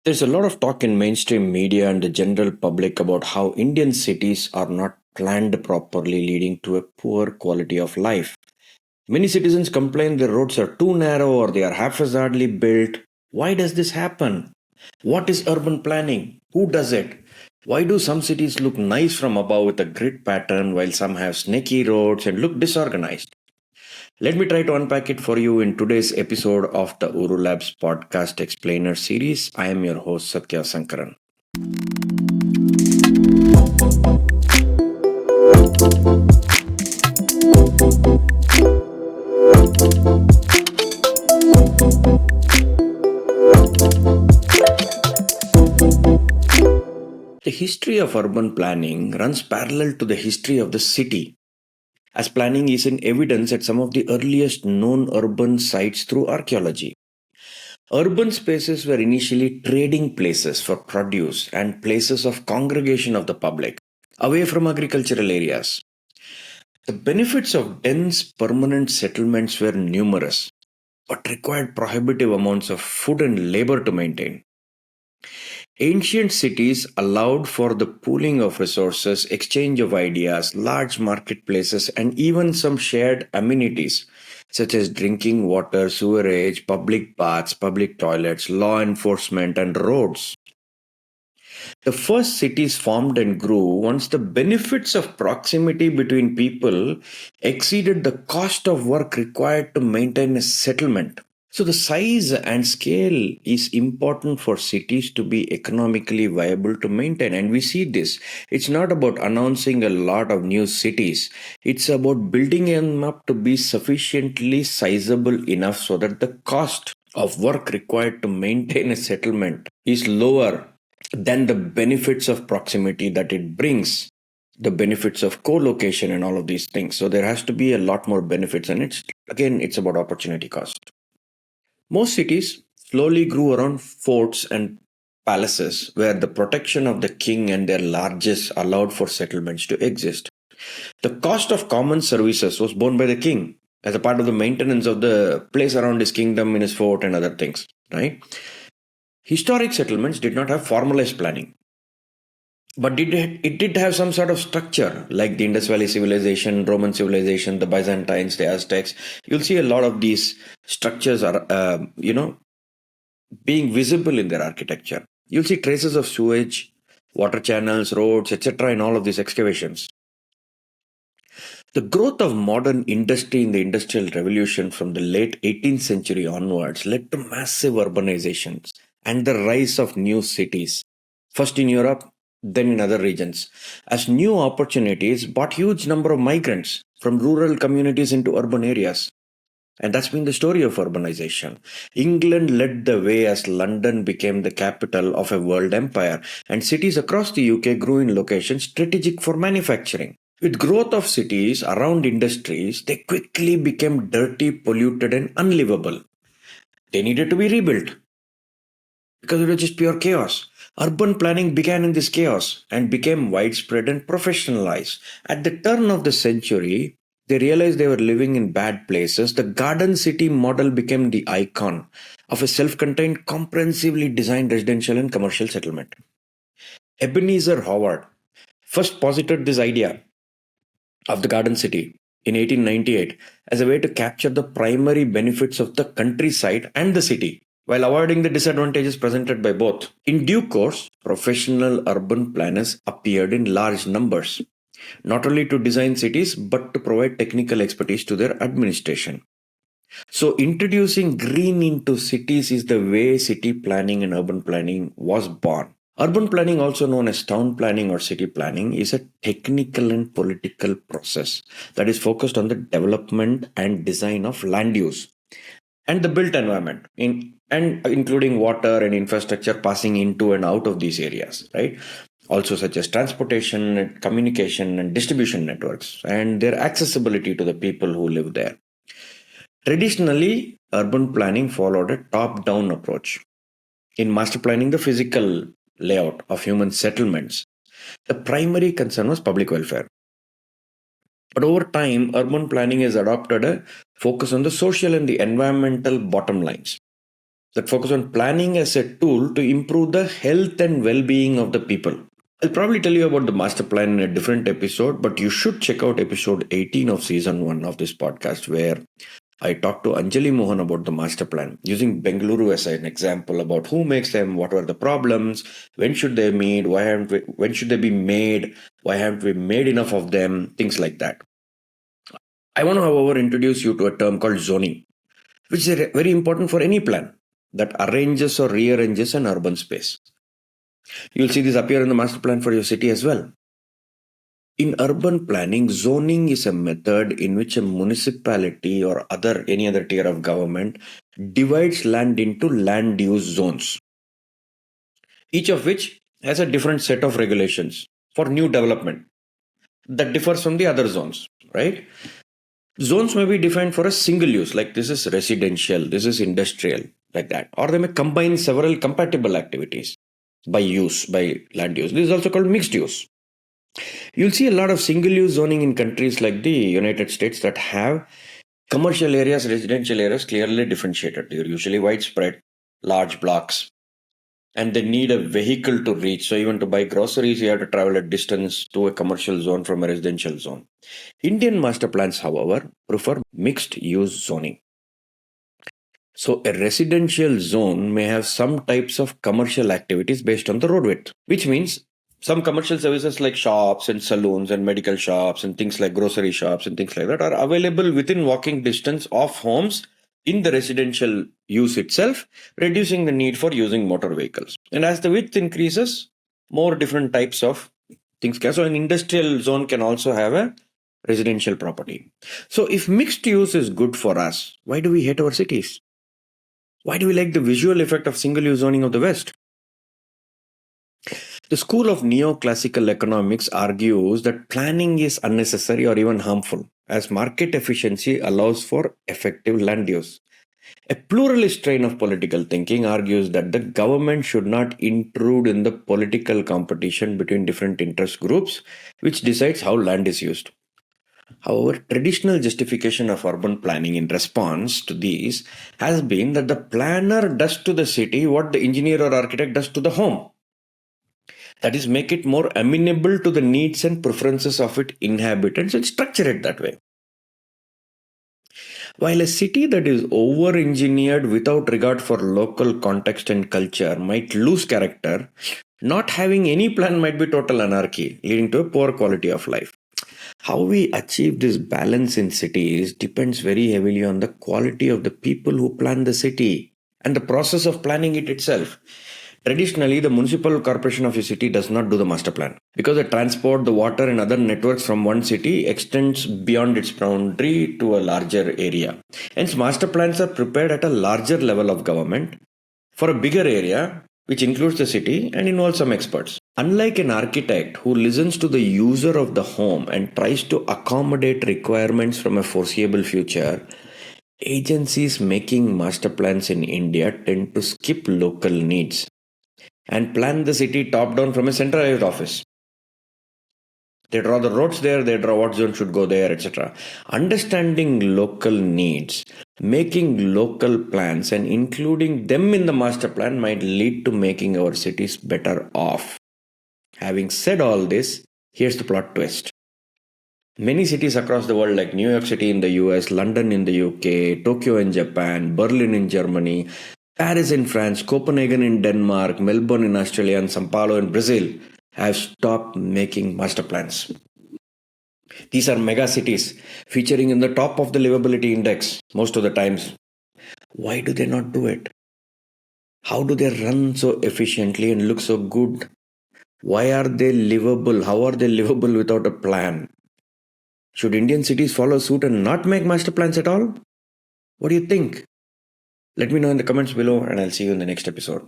There's a lot of talk in mainstream media and the general public about how Indian cities are not planned properly, leading to a poor quality of life. Many citizens complain their roads are too narrow or they are haphazardly built. Why does this happen? What is urban planning? Who does it? Why do some cities look nice from above with a grid pattern while some have snaky roads and look disorganized? Let me try to unpack it for you in today's episode of the OoruLabs podcast explainer series. I am your host Sathya Sankaran. The history of urban planning runs parallel to the history of the city, as planning is in evidence at some of the earliest known urban sites through archaeology. Urban spaces were initially trading places for produce and places of congregation of the public, away from agricultural areas. The benefits of dense permanent settlements were numerous, but required prohibitive amounts of food and labor to maintain. Ancient cities allowed for the pooling of resources, exchange of ideas, large marketplaces, and even some shared amenities such as drinking water, sewerage, public baths, public toilets, law enforcement, and roads. The first cities formed and grew once the benefits of proximity between people exceeded the cost of work required to maintain a settlement. So, the size and scale is important for cities to be economically viable to maintain. And we see this. It's not about announcing a lot of new cities, it's about building them up to be sufficiently sizable enough so that the cost of work required to maintain a settlement is lower than the benefits of proximity that it brings, the benefits of co-location and all of these things. So there has to be a lot more benefits, and it's about opportunity cost. Most cities slowly grew around forts and palaces where the protection of the king and their largesse allowed for settlements to exist. The cost of common services was borne by the king as a part of the maintenance of the place around his kingdom in his fort and other things, right? Historic settlements did not have formalized planning, but it did have some sort of structure, like the Indus Valley civilization, Roman civilization, the Byzantines, the Aztecs. You'll see a lot of these structures are, being visible in their architecture. You'll see traces of sewage, water channels, roads, etc. in all of these excavations. The growth of modern industry in the Industrial Revolution from the late 18th century onwards led to massive urbanizations and the rise of new cities, first in Europe, then in other regions, as new opportunities brought huge number of migrants from rural communities into urban areas. And that's been the story of urbanization. England led the way as London became the capital of a world empire, and cities across the UK grew in locations strategic for manufacturing. With growth of cities around industries, they quickly became dirty, polluted, and unlivable. They needed to be rebuilt because it was just pure chaos. Urban planning began in this chaos and became widespread and professionalized. At the turn of the century, they realized they were living in bad places. The garden city model became the icon of a self contained, comprehensively designed residential and commercial settlement. Ebenezer Howard first posited this idea of the garden city in 1898 as a way to capture the primary benefits of the countryside and the city while avoiding the disadvantages presented by both. In due course, professional urban planners appeared in large numbers, not only to design cities but to provide technical expertise to their administration. So, introducing green into cities is the way city planning and urban planning was born. Urban planning, also known as town planning or city planning, is a technical and political process that is focused on the development and design of land use and the built environment, and including water and infrastructure passing into and out of these areas, right? Also, such as transportation, and communication, and distribution networks, and their accessibility to the people who live there. Traditionally, urban planning followed a top down approach. In master planning the physical layout of human settlements, the primary concern was public welfare. But over time, urban planning has adopted a focus on the social and the environmental bottom lines. that focus on planning as a tool to improve the health and well-being of the people. I'll probably tell you about the master plan in a different episode, but you should check out episode 18 of season 1 of this podcast, where I talked to Anjali Mohan about the master plan, using Bengaluru as an example about who makes them, what were the problems, when should they meet, when should they be made, why haven't we made enough of them, things like that. I want to, however, introduce you to a term called zoning, which is very important for any plan that arranges or rearranges an urban space. You'll see this appear in the master plan for your city as well. In urban planning, zoning is a method in which a municipality or any other tier of government divides land into land use zones, each of which has a different set of regulations for new development that differs from the other zones, right? Zones may be defined for a single use, like this is residential, this is industrial, like that. Or they may combine several compatible activities by land use. This is also called mixed use. You'll see a lot of single-use zoning in countries like the United States that have commercial areas, residential areas clearly differentiated. They're usually widespread, large blocks, and they need a vehicle to reach. So even to buy groceries, you have to travel a distance to a commercial zone from a residential zone. Indian master plans, however, prefer mixed-use zoning. So a residential zone may have some types of commercial activities based on the road width, which means some commercial services like shops and saloons and medical shops and things like grocery shops and things like that are available within walking distance of homes in the residential use itself, reducing the need for using motor vehicles. And as the width increases, more different types of things can. So an industrial zone can also have a residential property. So if mixed use is good for us, why do we hate our cities? Why do we like the visual effect of single-use zoning of the West? The school of neoclassical economics argues that planning is unnecessary or even harmful, as market efficiency allows for effective land use. A pluralist strain of political thinking argues that the government should not intrude in the political competition between different interest groups, which decides how land is used. However, traditional justification of urban planning in response to these has been that the planner does to the city what the engineer or architect does to the home. That is, make it more amenable to the needs and preferences of its inhabitants and structure it that way. While a city that is over-engineered without regard for local context and culture might lose character, not having any plan might be total anarchy, leading to a poor quality of life. How we achieve this balance in cities depends very heavily on the quality of the people who plan the city and the process of planning it itself. Traditionally, the municipal corporation of a city does not do the master plan because the transport, the water, and other networks from one city extends beyond its boundary to a larger area. Hence, master plans are prepared at a larger level of government for a bigger area, which includes the city and involves some experts. Unlike an architect who listens to the user of the home and tries to accommodate requirements from a foreseeable future, agencies making master plans in India tend to skip local needs and plan the city top down from a centralized office. They draw the roads there, they draw what zone should go there, etc. Understanding local needs, making local plans, and including them in the master plan might lead to making our cities better off. Having said all this, here's the plot twist. Many cities across the world, like New York City in the US, London in the UK, Tokyo in Japan, Berlin in Germany, Paris in France, Copenhagen in Denmark, Melbourne in Australia, and Sao Paulo in Brazil, have stopped making master plans. These are mega cities featuring in the top of the livability index most of the times. Why do they not do it? How do they run so efficiently and look so good? Why are they livable? How are they livable without a plan? Should Indian cities follow suit and not make master plans at all? What do you think? Let me know in the comments below, and I'll see you in the next episode.